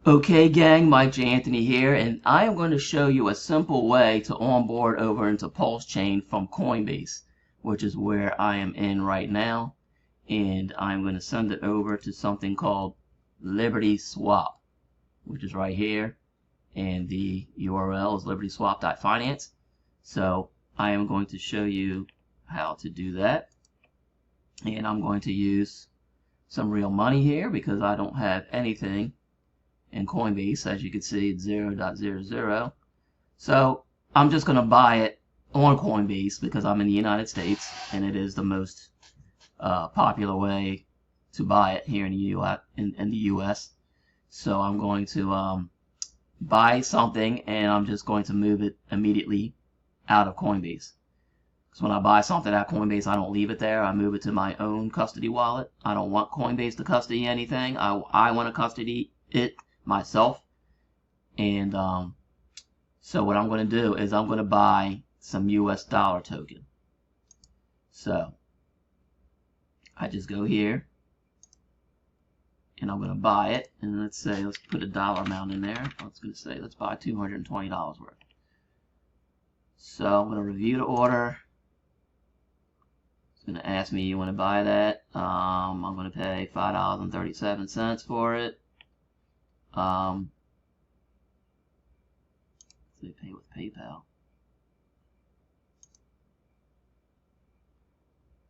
Okay gang, Mike J. Anthony here, and I am going to show you a simple way to onboard over into PulseChain from Coinbase, which is where I am in right now, and I'm going to send it over to something called Liberty Swap, which is right here, and the URL is libertyswap.finance. So I am going to show you how to do that, and I'm going to use some real money here because I don't have anything in Coinbase. As you can see, it's 0.00. So I'm just going to buy it on Coinbase because I'm in the United States and it is the most popular way to buy it here in the US. So I'm going to buy something and I'm just going to move it immediately out of Coinbase. Because when I buy something at Coinbase, I don't leave it there. I move it to my own custody wallet. I don't want Coinbase to custody anything. I want to custody it myself. And so what I'm going to do is I'm going to buy some US dollar token. So I just go here and I'm going to buy it, and let's put a dollar amount in there. I was going to say let's buy $220 worth. So I'm going to review the order. It's going to ask me, you want to buy that? I'm going to pay $5.37 for it. They pay with PayPal.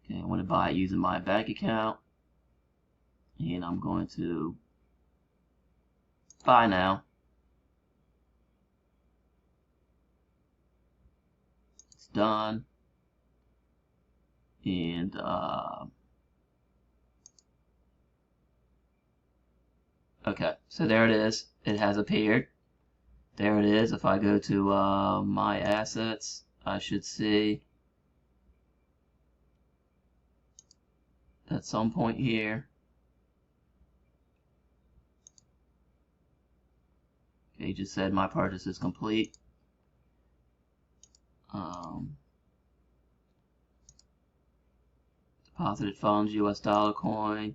Okay, I want to buy it using my bank account, and I'm going to buy now. It's done, and okay, so there it is. It has appeared. There it is. If I go to my assets, I should see at some point here. Okay, just said my purchase is complete. Deposited funds, US dollar coin.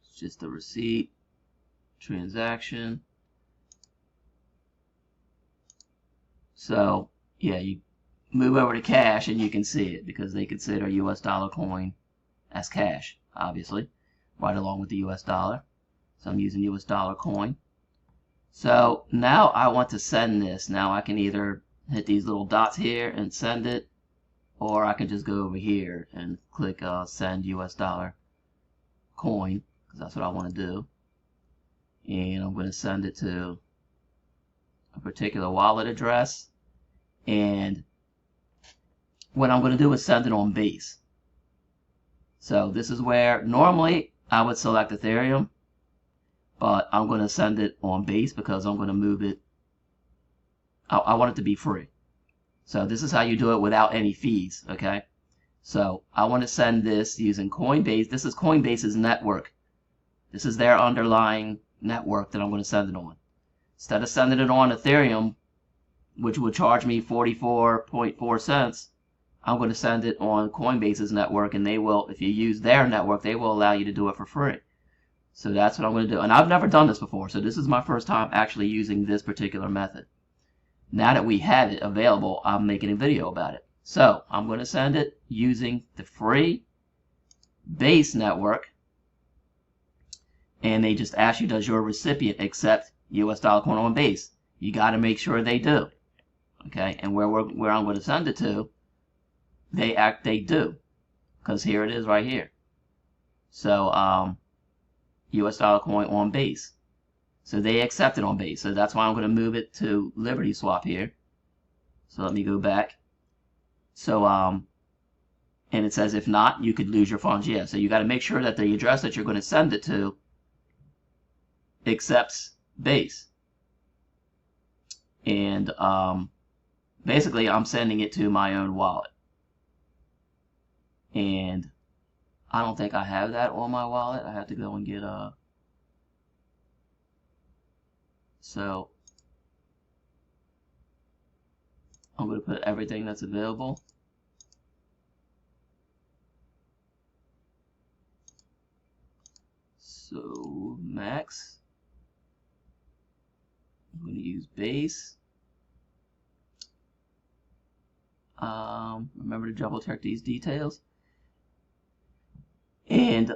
It's just a receipt. Transaction. So yeah, you move over to cash and you can see it because they consider US dollar coin as cash, obviously, right along with the US dollar. So I'm using US dollar coin. So now I want to send this. Now I can either hit these little dots here and send it, or I can just go over here and click send US dollar coin, because that's what I want to do. And I'm going to send it to a particular wallet address, and what I'm going to do is send it on Base. So this is where normally I would select Ethereum, but I'm going to send it on Base because I'm going to move it. I want it to be free. So this is how you do it without any fees, okay? So I want to send this using Coinbase. This is Coinbase's network. This is their underlying network that I'm going to send it on. Instead of sending it on Ethereum, which would charge me 44.4 cents, I'm going to send it on Coinbase's network, and they will, if you use their network, they will allow you to do it for free. So that's what I'm going to do. And I've never done this before, so this is my first time actually using this particular method. Now that we have it available, I'm making a video about it. So I'm going to send it using the free Base network. And they just ask you, does your recipient accept US dollar coin on Base? You got to make sure they do. Okay, and where I'm going to send it to, they do, because here it is right here. So US dollar coin on Base. So they accept it on Base. So that's why I'm going to move it to Liberty Swap here. So let me go back. So and it says if not, you could lose your funds. Yeah, so you got to make sure that the address that you're going to send it to accepts Base. And basically I'm sending it to my own wallet, and I don't think I have that on my wallet. I have to go and get so I'm going to put everything that's available. So max, I'm going to use base. Remember to double check these details. And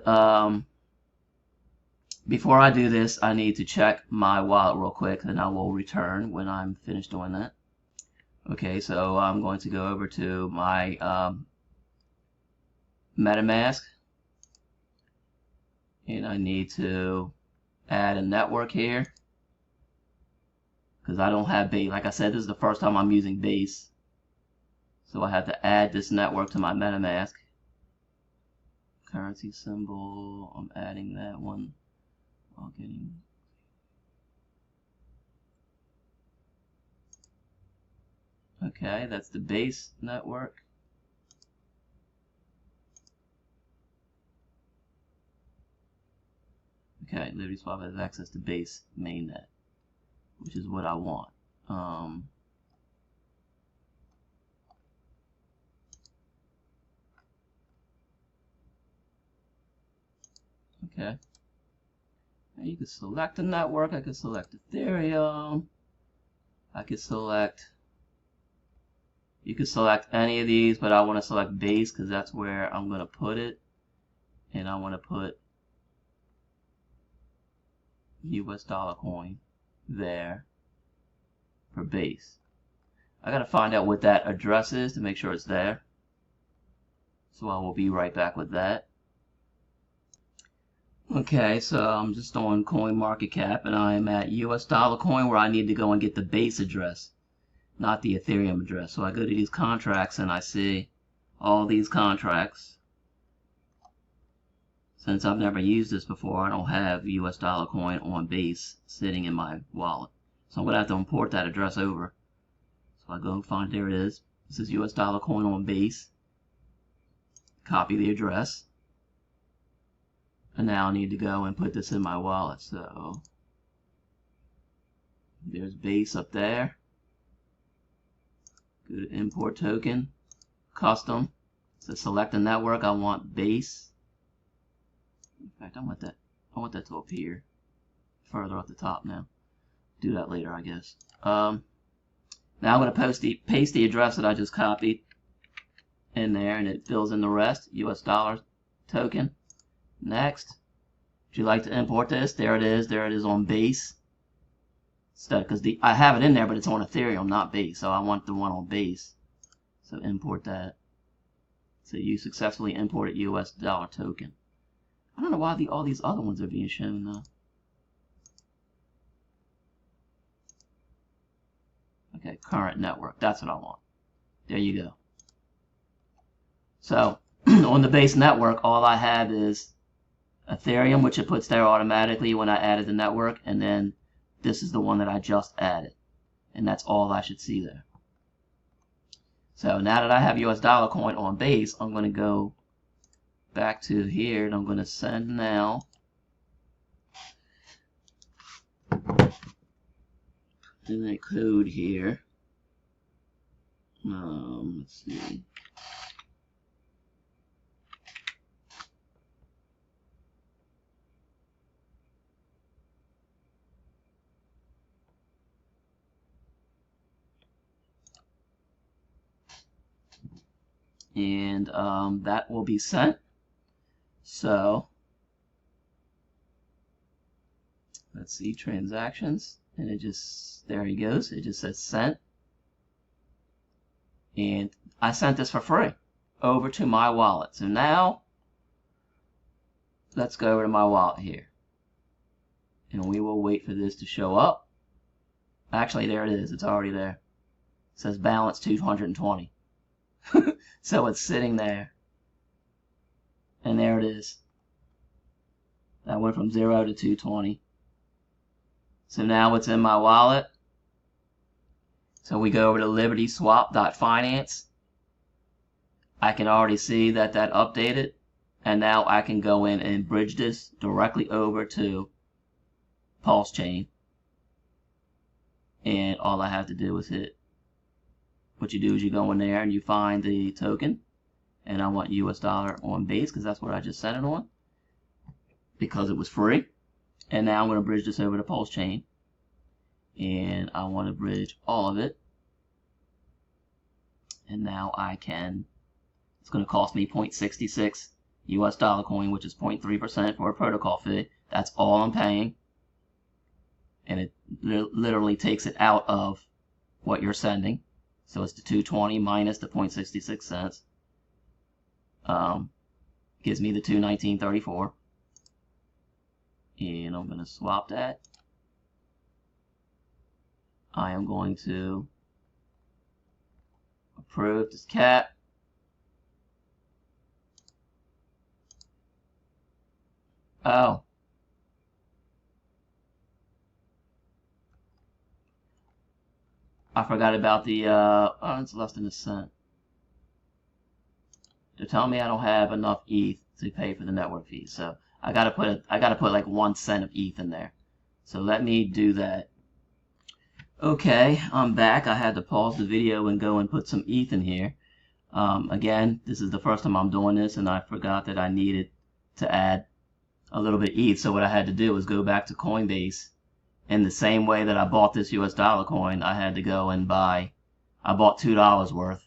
before I do this, I need to check my wallet real quick, and I will return when I'm finished doing that. Okay, so I'm going to go over to my MetaMask, and I need to add a network here because I don't have Base. Like I said, this is the first time I'm using Base, so I have to add this network to my MetaMask. Currency symbol, I'm adding that one while getting. Okay, that's the Base network. Okay, Liberty Swap has access to Base mainnet, which is what I want. Okay. Now you could select a network. I could select Ethereum. I could select. You could select any of these, but I want to select Base because that's where I'm going to put it. And I want to put US dollar coin there for Base. I got to find out what that address is to make sure it's there. So I will be right back with that. Okay, so I'm just on CoinMarketCap and I'm at US dollar coin where I need to go and get the Base address, not the Ethereum address. So I go to these contracts and I see all these contracts. Since I've never used this before, I don't have US dollar coin on Base sitting in my wallet. So I'm going to have to import that address over. So I go and find, there it is. This is US dollar coin on Base. Copy the address. And now I need to go and put this in my wallet. So there's Base up there. Go to import token, custom. So select a network. I want Base. In fact, I want that to appear further at the top now. Do that later, I guess. Now I'm going to paste the address that I just copied in there, and it fills in the rest. US dollar token. Next. Would you like to import this? There it is. There it is on Base. Because I have it in there, but it's on Ethereum, not Base. So I want the one on Base. So import that. So you successfully imported US dollar token. I don't know why all these other ones are being shown though. Okay, current network. That's what I want. There you go. So on the Base network, all I have is Ethereum, which it puts there automatically when I added the network, and then this is the one that I just added, and that's all I should see there. So now that I have US dollar coin on Base, I'm going to go back to here, and I'm going to send now. And then code here. Let's see. And that will be sent. So let's see, transactions, and it just, there he goes, it just says sent, and I sent this for free over to my wallet. So now let's go over to my wallet here, and we will wait for this to show up. Actually, there it is, it's already there. It says balance 220. So it's sitting there, and there it is. That went from 0 to 220. So now it's in my wallet. So we go over to libertyswap.finance. I can already see that updated, and now I can go in and bridge this directly over to PulseChain, and all I have to do is hit. What you do is you go in there and you find the token, and I want US dollar on Base because that's what I just sent it on. because it was free. And now I'm going to bridge this over to PulseChain. And I want to bridge all of it. And now I can, it's going to cost me 0.66 US dollar coin, which is 0.3% for a protocol fee. That's all I'm paying. And it literally takes it out of what you're sending. So it's the 220 minus the 0.66 cents. Gives me the 219.34. And I'm going to swap that. I am going to approve this cap. Oh. I forgot about the, oh, it's less than a cent. They're telling me I don't have enough ETH to pay for the network fees. So I gotta put like 1 cent of ETH in there. So let me do that. Okay, I'm back. I had to pause the video and go and put some ETH in here. Again, this is the first time I'm doing this, and I forgot that I needed to add a little bit of ETH. So what I had to do was go back to Coinbase. In the same way that I bought this US dollar coin, I had to go and buy, I bought $2 worth.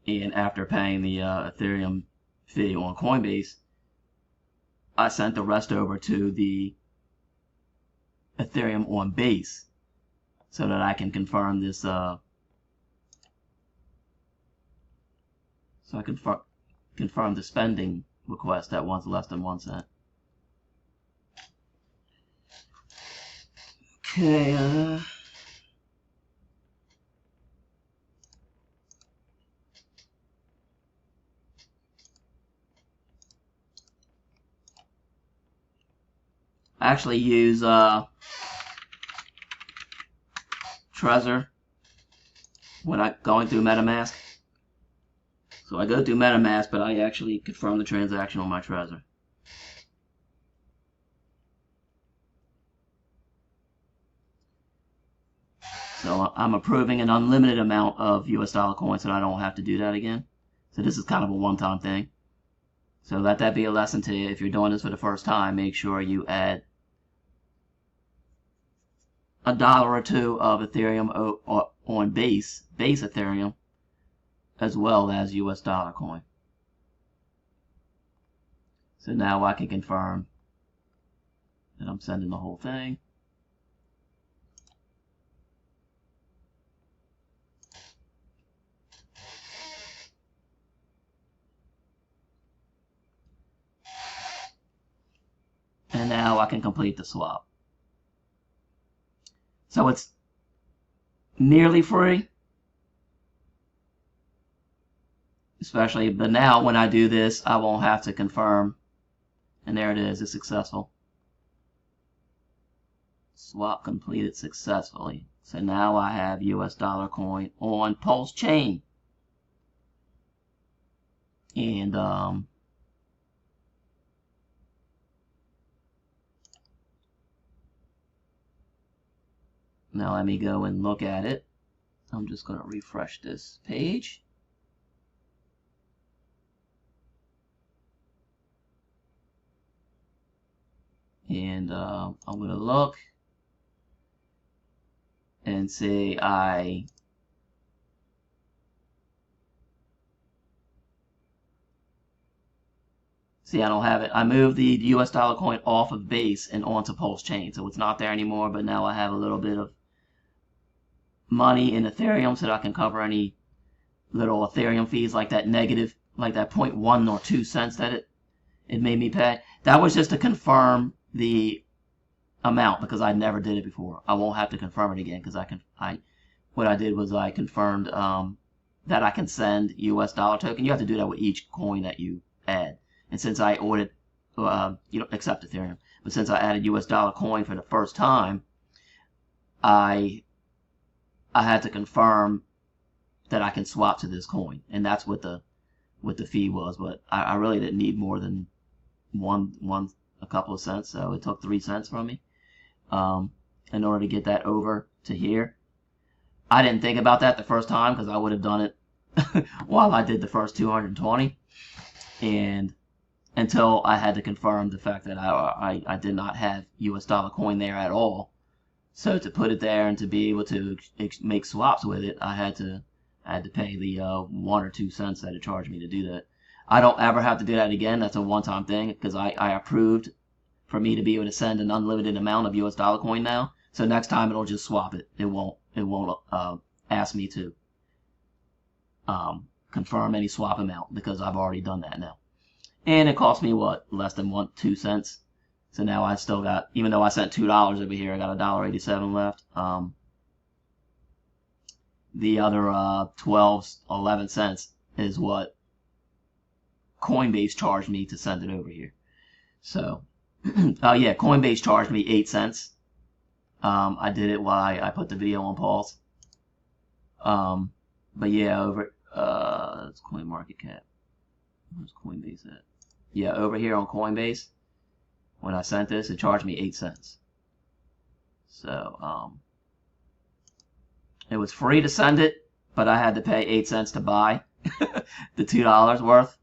And after paying the Ethereum fee on Coinbase, I sent the rest over to the Ethereum on Base so that I can confirm this, so I can confirm the spending request that wants less than 1 cent. Okay, I actually use Trezor when I'm going through MetaMask. So I go through MetaMask, but I actually confirm the transaction on my Trezor. So I'm approving an unlimited amount of US dollar coins, so I don't have to do that again. So this is kind of a one-time thing. So let that be a lesson to you. If you're doing this for the first time, make sure you add $1 or $2 of Ethereum on base Ethereum, as well as US dollar coin. So now I can confirm that I'm sending the whole thing. And now I can complete the swap. So it's nearly free, but now when I do this, I won't have to confirm. And there it is, it's successful. Swap completed successfully. So now I have US dollar coin on PulseChain. And now let me go and look at it. I'm just going to refresh this page. And I'm going to look and say I don't have it. I moved the US dollar coin off of base and onto PulseChain. So it's not there anymore, but now I have a little bit of money in Ethereum so that I can cover any little Ethereum fees like that negative, like that 0.1 or 2 cents that it made me pay. That was just to confirm the amount because I never did it before. I won't have to confirm it again because what I did was I confirmed that I can send US dollar token. You have to do that with each coin that you add. And since I ordered, you don't accept Ethereum, but since I added US dollar coin for the first time, I had to confirm that I can swap to this coin, and that's what the fee was. But I really didn't need more than a couple of cents, so it took 3 cents from me in order to get that over to here. I didn't think about that the first time because I would have done it while I did the first 220, and until I had to confirm the fact that I did not have US dollar coin there at all. So to put it there and to be able to make swaps with it, I had to pay the 1 or 2 cents that it charged me to do that. I don't ever have to do that again. That's a one-time thing because I approved for me to be able to send an unlimited amount of US dollar coin now. So next time it'll just swap it. It won't ask me to confirm any swap amount because I've already done that now. And it cost me what, less than 2 cents. So now I still got, even though I sent $2 over here, I got $1.87 left. The other 11 cents is what Coinbase charged me to send it over here. So, yeah, Coinbase charged me 8 cents. I did it while I put the video on pause. But yeah, over, that's CoinMarketCap. Where's Coinbase at? Yeah, over here on Coinbase, when I sent this, it charged me 8 cents. So, it was free to send it, but I had to pay 8 cents to buy the $2 worth.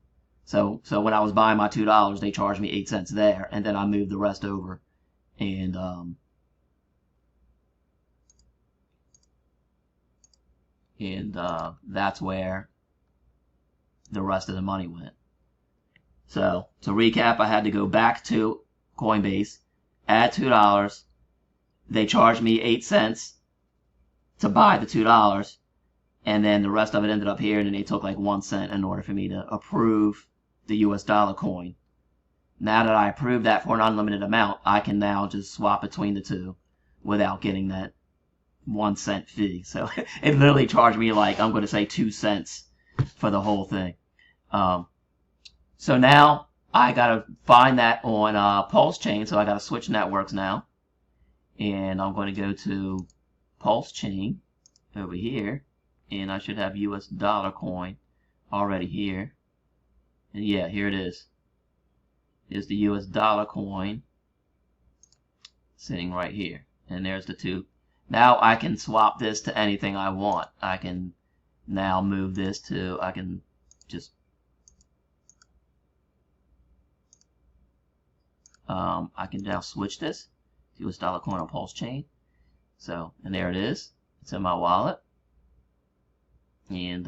So when I was buying my $2, they charged me 8 cents there, and then I moved the rest over, and that's where the rest of the money went. So to recap, I had to go back to Coinbase, add $2. They charged me 8 cents to buy the $2, and then the rest of it ended up here, and then they took like 1 cent in order for me to approve the US dollar coin. Now that I approved that for an unlimited amount, I can now just swap between the two without getting that 1 cent fee. So it literally charged me like, I'm going to say 2 cents for the whole thing. So now I got to find that on PulseChain, so I got to switch networks now. And I'm going to go to PulseChain over here, and I should have US dollar coin already here. And yeah, here it is. Here's the US dollar coin sitting right here. And there's the two. Now I can swap this to anything I want. I can now move this to, I can just I can now switch this to US dollar coin on PulseChain. So, and there it is. It's in my wallet. And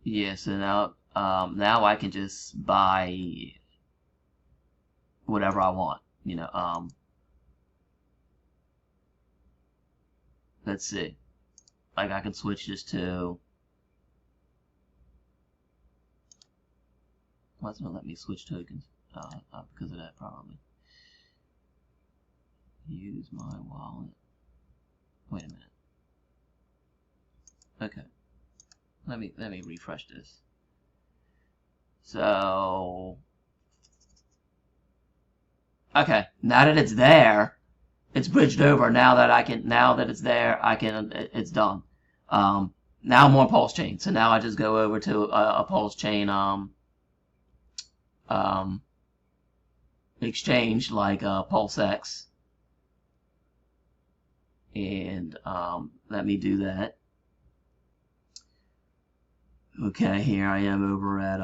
yeah, so now I can just buy whatever I want, you know. Let's see, like I can switch this to, why doesn't it let me switch tokens? Because of that, probably. Use my wallet. Wait a minute. Okay. Let me refresh this. So, okay, now that it's there, it's bridged over. Now that it's there, it's done. Now I'm on PulseChain. So now I just go over to a PulseChain exchange like PulseX, and let me do that. Okay, here I am over at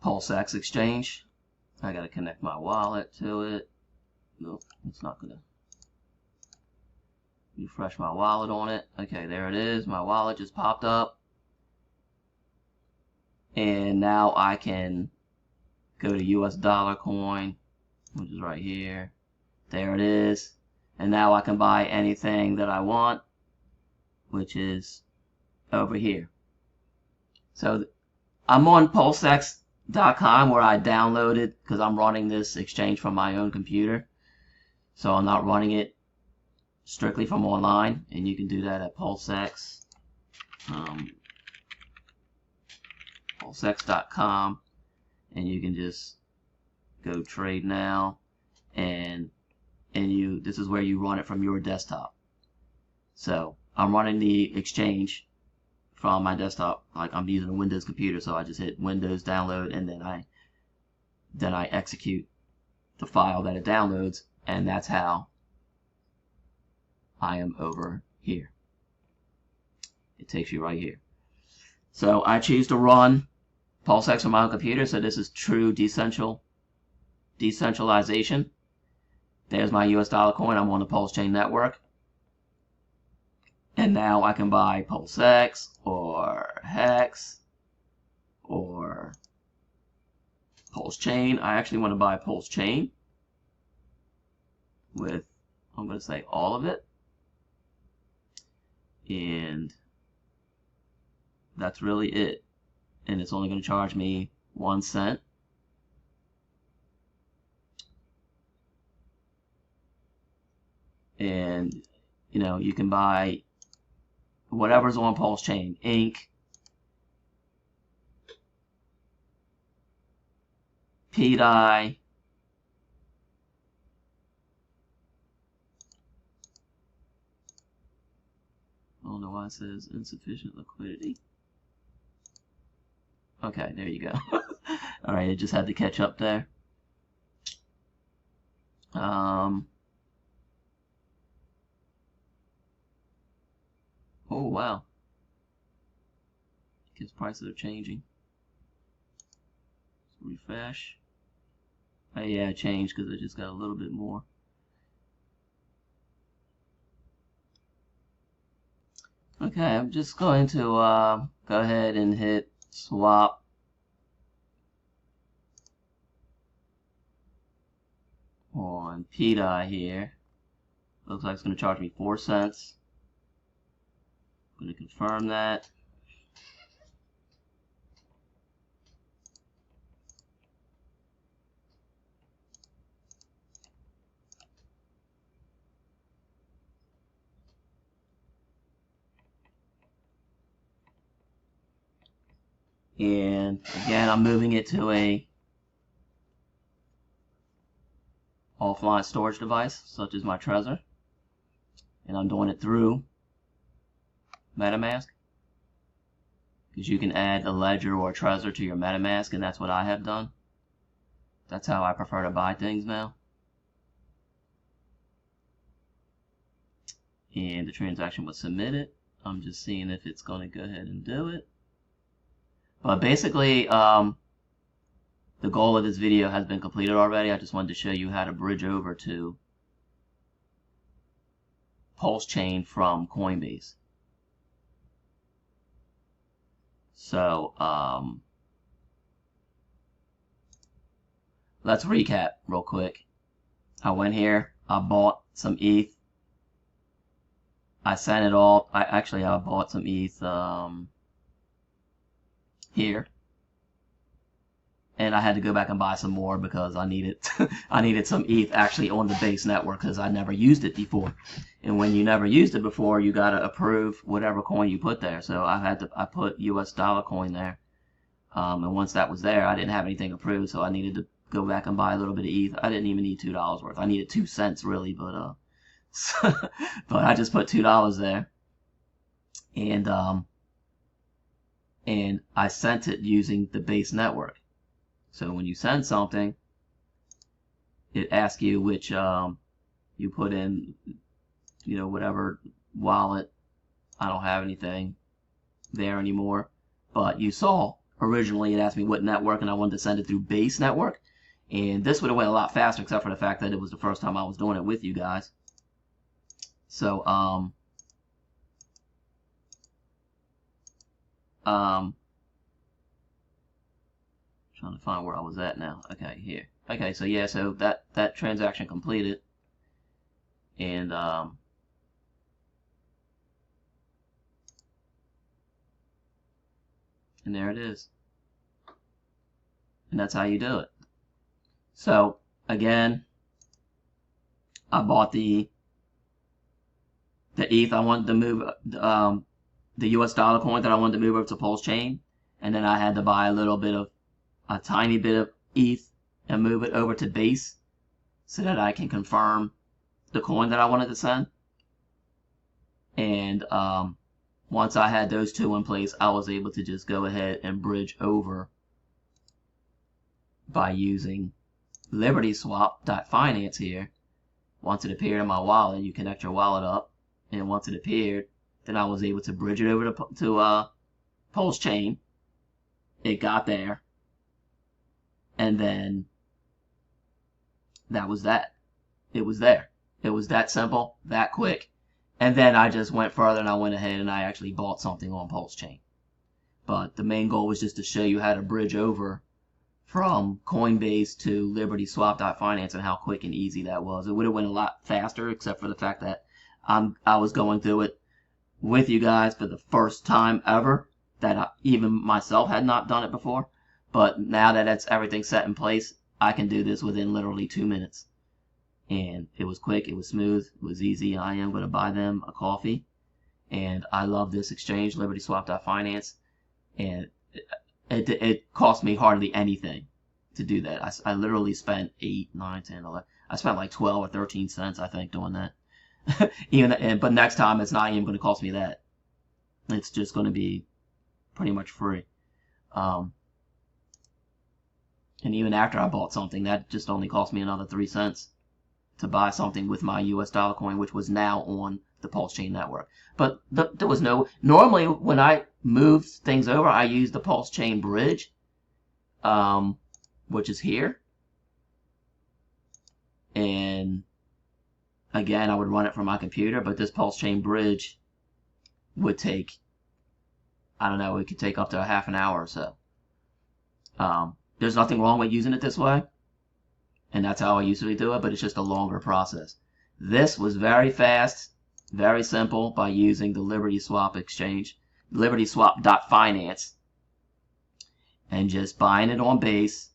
PulseX exchange. I gotta connect my wallet to it. Nope, it's not gonna refresh my wallet on it. Okay, there it is. My wallet just popped up. And now I can go to US dollar coin, which is right here. There it is. And now I can buy anything that I want, which is over here. So I'm on PulseX.com where I downloaded, because I'm running this exchange from my own computer. So I'm not running it strictly from online, and you can do that at PulseX. PulseX.com, and you can just go trade now, and this is where you run it from your desktop. So I'm running the exchange from my desktop, like I'm using a Windows computer, so I just hit Windows download, and then I execute the file that it downloads, and that's how I am over here. It takes you right here. So I choose to run PulseX on my own computer, so this is true decentralization. There's my US dollar coin. I'm on the PulseChain network. And now I can buy PulseX or Hex or PulseChain. I actually want to buy PulseChain with, I'm going to say all of it. And that's really it. And it's only going to charge me 1 cent. And, you know, you can buy whatever's on PulseChain, ink, PDI, I don't know why it says insufficient liquidity. Okay, there you go. Alright, it just had to catch up there. Oh, wow. Because prices are changing. Let's refresh. Oh, yeah, it changed because it just got a little bit more. Okay, I'm just going to go ahead and hit swap. On PDI here. Looks like it's going to charge me 4 cents. I'm going to confirm that. And again, I'm moving it to a offline storage device, such as my Trezor. And I'm doing it through MetaMask. Because you can add a ledger or a Trezor to your MetaMask, and that's what I have done. That's how I prefer to buy things now. And the transaction was submitted. I'm just seeing if it's going to go ahead and do it. But basically, the goal of this video has been completed already. I just wanted to show you how to bridge over to PulseChain from Coinbase. So, let's recap real quick. I went here, I bought some ETH. I sent it all. I bought some ETH here. And I had to go back and buy some more because I needed I needed some ETH actually on the base network because I never used it before. And when you never used it before, you gotta approve whatever coin you put there. So I put US dollar coin there. And once that was there, I didn't have anything approved, so I needed to go back and buy a little bit of ETH. I didn't even need $2 worth. I needed 2 cents really, but but I just put $2 there. And I sent it using the base network. So when you send something, it asks you which you put in, you know, whatever wallet. I don't have anything there anymore. But you saw originally it asked me what network, and I wanted to send it through base network. And this would have went a lot faster, except for the fact that it was the first time I was doing it with you guys. So trying to find where I was at now. Okay, here. Okay, so yeah, so that transaction completed, and there it is. And that's how you do it. So again, I bought the ETH I wanted to move, the US dollar coin that I wanted to move over to PulseChain, and then I had to buy a tiny bit of ETH and move it over to base so that I can confirm the coin that I wanted to send. And once I had those two in place, I was able to just go ahead and bridge over by using LibertySwap.finance here Once it appeared in my wallet, you connect your wallet up, and once it appeared, then I was able to bridge it over to PulseChain. It got there, and then that was that. It was there. It was that simple, that quick. And then I just went further, and I went ahead and I actually bought something on PulseChain. But the main goal was just to show you how to bridge over from Coinbase to LibertySwap.finance and how quick and easy that was. It would have went a lot faster, except for the fact that I was going through it with you guys for the first time ever, that even myself had not done it before. But now that everything set in place, I can do this within literally 2 minutes. And it was quick, it was smooth, it was easy. I am going to buy them a coffee. And I love this exchange, LibertySwap.finance. And it cost me hardly anything to do that. I literally spent 8, 9, 10, 11. I spent like 12 or 13 cents, I think, doing that. But next time, it's not even going to cost me that. It's just going to be pretty much free. And even after I bought something, that just only cost me another 3 cents to buy something with my US dollar coin, which was now on the PulseChain network. But there was no, normally when I moved things over, I used the PulseChain Bridge, which is here. And again, I would run it from my computer, but this PulseChain Bridge would take, I don't know, it could take up to a half an hour or so. There's nothing wrong with using it this way, and that's how I usually do it, but it's just a longer process. This was very fast, very simple, by using the LibertySwap exchange, LibertySwap.finance, and just buying it on Base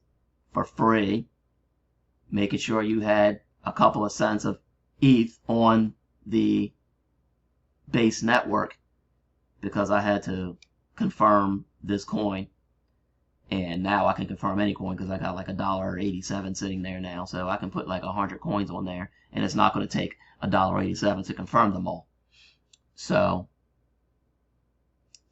for free, making sure you had a couple of cents of ETH on the Base network, because I had to confirm this coin. And now I can confirm any coin because I got like $1.87 sitting there now. So I can put like 100 coins on there, and it's not going to take $1.87 to confirm them all. So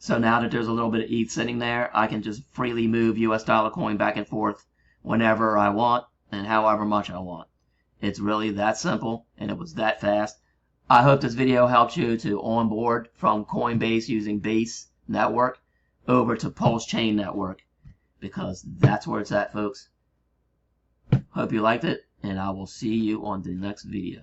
now that there's a little bit of ETH sitting there, I can just freely move US dollar coin back and forth whenever I want and however much I want. It's really that simple, and it was that fast. I hope this video helped you to onboard from Coinbase using Base network over to PulseChain network, because that's where it's at, folks. Hope you liked it, and I will see you on the next video.